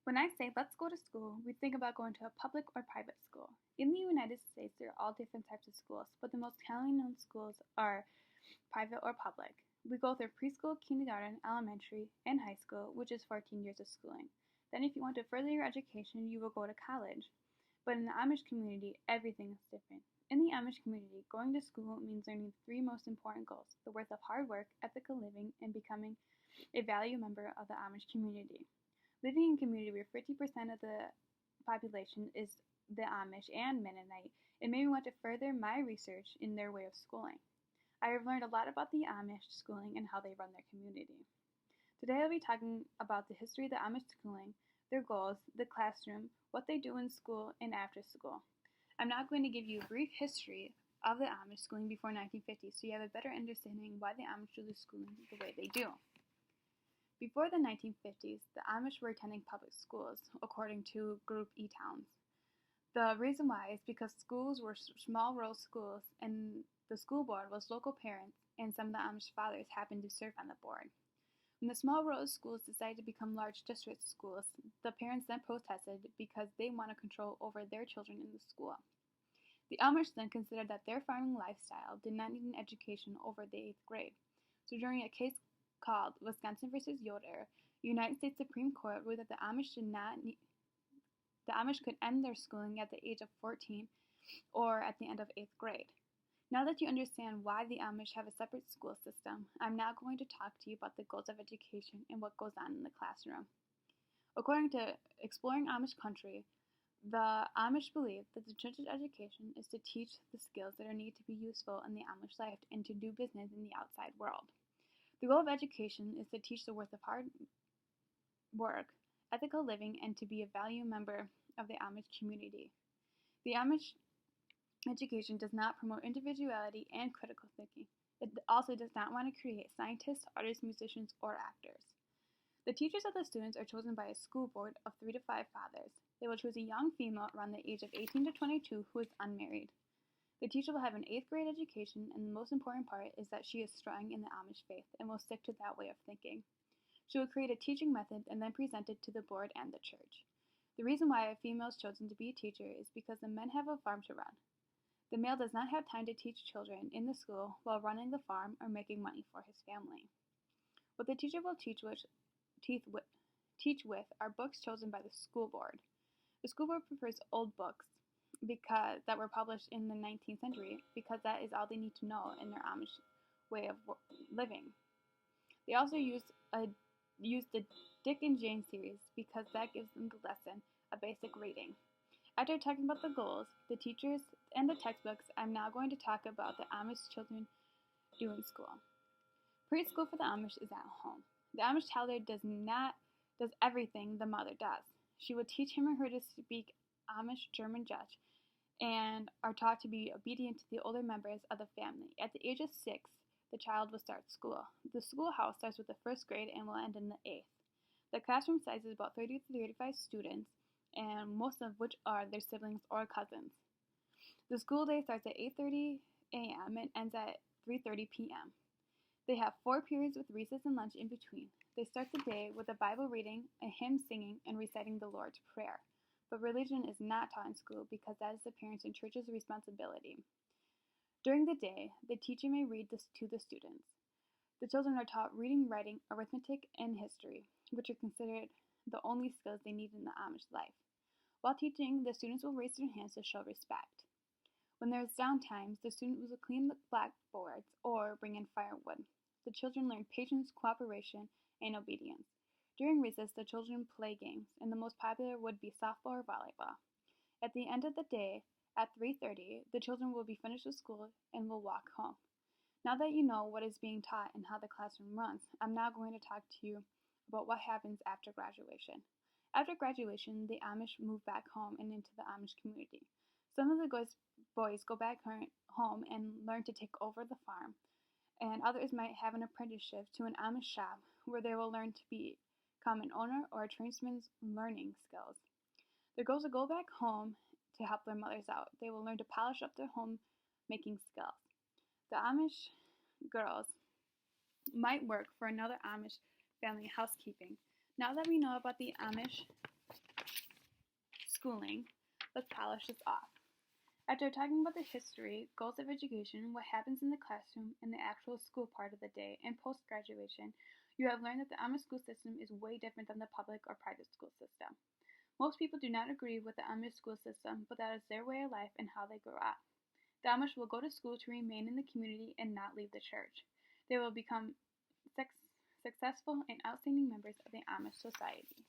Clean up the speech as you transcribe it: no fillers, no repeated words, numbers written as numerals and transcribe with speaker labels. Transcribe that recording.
Speaker 1: When I say let's go to school, we think about going to a public or private school. In the United States, there are all different types of schools, but the most commonly known schools are private or public. We go through preschool, kindergarten, elementary, and high school, which is 14 years of schooling. Then, if you want to further your education, you will go to college. But in the Amish community, everything is different. In the Amish community, going to school means learning the three most important goals: the worth of hard work, ethical living, and becoming a valued member of the Amish community. Living in a community where 50% of the population is the Amish and Mennonite, it made me want to further my research in their way of schooling. I have learned a lot about the Amish schooling and how they run their community. Today I'll be talking about the history of the Amish schooling, their goals, the classroom, what they do in school and after school. I'm now going to give you a brief history of the Amish schooling before 1950 so you have a better understanding why the Amish do the schooling the way they do. Before the 1950s, the Amish were attending public schools, according to Group E towns. The reason why is because schools were small rural schools, and the school board was local parents, and some of the Amish fathers happened to serve on the board. When the small rural schools decided to become large district schools, the parents then protested because they wanted control over their children in the school. The Amish then considered that their farming lifestyle did not need an education over the 8th grade. So during a case called Wisconsin versus Yoder, the United States Supreme Court ruled that the Amish could end their schooling at the age of 14 or at the end of 8th grade. Now that you understand why the Amish have a separate school system, I'm now going to talk to you about the goals of education and what goes on in the classroom. According to Exploring Amish Country, the Amish believe that the church's education is to teach the skills that are needed to be useful in the Amish life and to do business in the outside world. The goal of education is to teach the worth of hard work, ethical living, and to be a valued member of the Amish community. The Amish education does not promote individuality and critical thinking. It also does not want to create scientists, artists, musicians, or actors. The teachers of the students are chosen by a school board of 3 to 5 fathers. They will choose a young female around the age of 18 to 22 who is unmarried. The teacher will have an 8th grade education, and the most important part is that she is strong in the Amish faith and will stick to that way of thinking. She will create a teaching method and then present it to the board and the church. The reason why a female is chosen to be a teacher is because the men have a farm to run. The male does not have time to teach children in the school while running the farm or making money for his family. What the teacher will teach with are books chosen by the school board. The school board prefers old books that were published in the 19th century because that is all they need to know in their Amish way of living. They also use the Dick and Jane series because that gives them the lesson a basic reading. After talking about the goals, the teachers, and the textbooks, I'm now going to talk about the Amish children do in school. Preschool for the Amish is at home. The Amish toddler does everything the mother does. She will teach him or her to speak Amish, German, Dutch, and are taught to be obedient to the older members of the family. At the age of 6, the child will start school. The schoolhouse starts with the 1st grade and will end in the 8th. The classroom size is about 30 to 35 students, and most of which are their siblings or cousins. The school day starts at 8:30 a.m. and ends at 3:30 p.m. They have 4 periods with recess and lunch in between. They start the day with a Bible reading, a hymn singing, and reciting the Lord's Prayer. But religion is not taught in school because that is the parents' and church's responsibility. During the day, the teacher may read this to the students. The children are taught reading, writing, arithmetic, and history, which are considered the only skills they need in the Amish life. While teaching, the students will raise their hands to show respect. When there is downtime, the students will clean the blackboards or bring in firewood. The children learn patience, cooperation, and obedience. During recess, the children play games, and the most popular would be softball or volleyball. At the end of the day, at 3:30, the children will be finished with school and will walk home. Now that you know what is being taught and how the classroom runs, I'm now going to talk to you about what happens after graduation. After graduation, the Amish move back home and into the Amish community. Some of the boys go back home and learn to take over the farm, and others might have an apprenticeship to an Amish shop where they will learn to become an owner or a tradesman's learning skills. The girls will go back home to help their mothers out. They will learn to polish up their homemaking skills. The Amish girls might work for another Amish family housekeeping. Now that we know about the Amish schooling, let's polish this off. After talking about the history, goals of education, what happens in the classroom, and the actual school part of the day, and post-graduation, you have learned that the Amish school system is way different than the public or private school system. Most people do not agree with the Amish school system, but that is their way of life and how they grew up. The Amish will go to school to remain in the community and not leave the church. They will become successful and outstanding members of the Amish society.